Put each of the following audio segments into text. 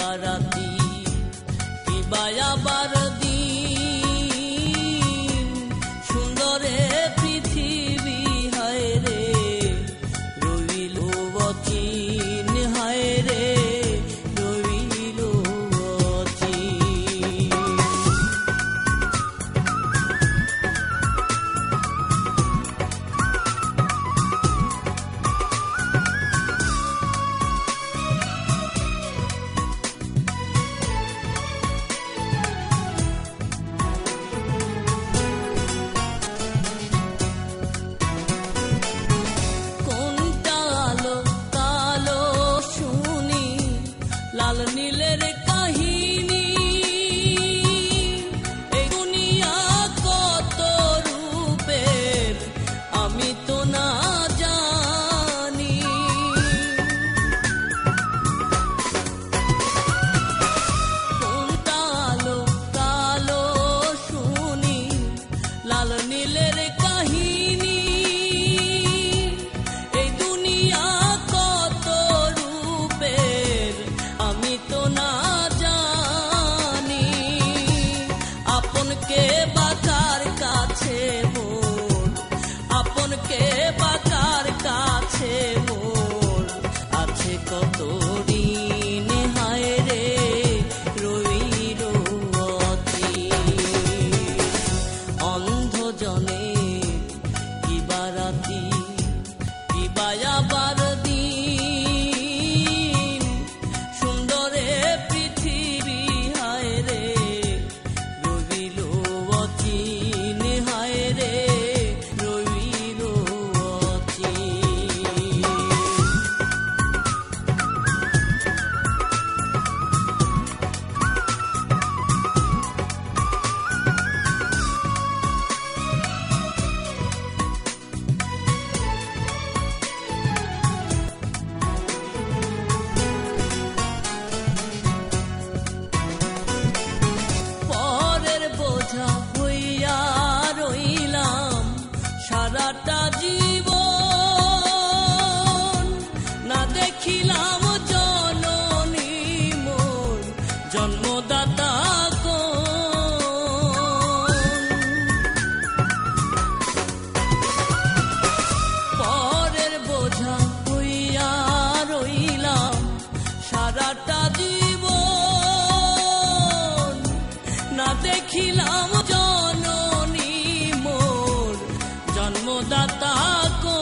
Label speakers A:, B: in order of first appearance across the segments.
A: বারাতি কিবা আবার দিন সুন্দরে পৃথিবী হায় রে রইল অচিন হায় রে রইল অচিন। লাল নীলের কাহিনী এই দুনিয়া কত রূপের আমি তো না জানি। কোনটা আলো কালো শুনি লাল নীলের কাহিনী এই দুনিয়া কত রূপের আমি তো না জানি। আপনকে বাকার কাছে মোর আপনকে বাকার কাছে মোর আছে কত ঋণ হায় রে রইল অচিন। অন্ধ জনে কিবা রাতি কিবা আবার দিন সুন্দরে পৃথিবী হায় রে রইল অচিন হায় রে রইল অচিন। পরের বোঝা হইয়া রইলাম সারাটা জীবন না দেখিলাম জননী মোর জন্মদাতা কোন। পরের বোঝা হইয়া রইলাম সারাটা জীবন না দেখিলাম জননী মোর জন্মদাতা কোন।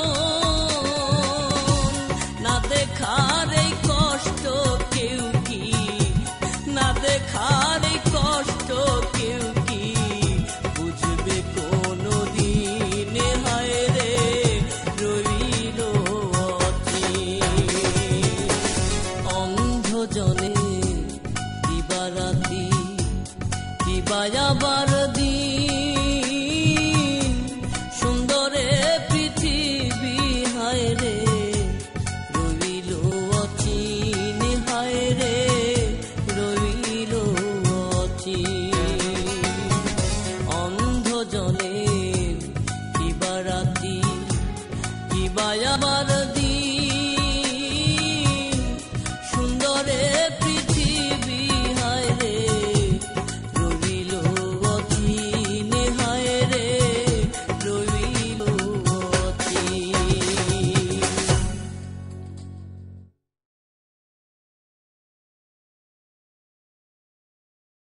A: না দেখার এই কষ্ট কেউ কি না দেখার এই কষ্ট কেউ কি বুঝবে কোনো দিন হায় রে রইল অচিন। অন্ধ জনে কিবা রাতি কিবা আবার দিন সুন্দরে পৃথিবী হায় রে রইল অচিন হায় রে রইল অচিন। অন্ধ জনে কিবা রাতি কিবা আবার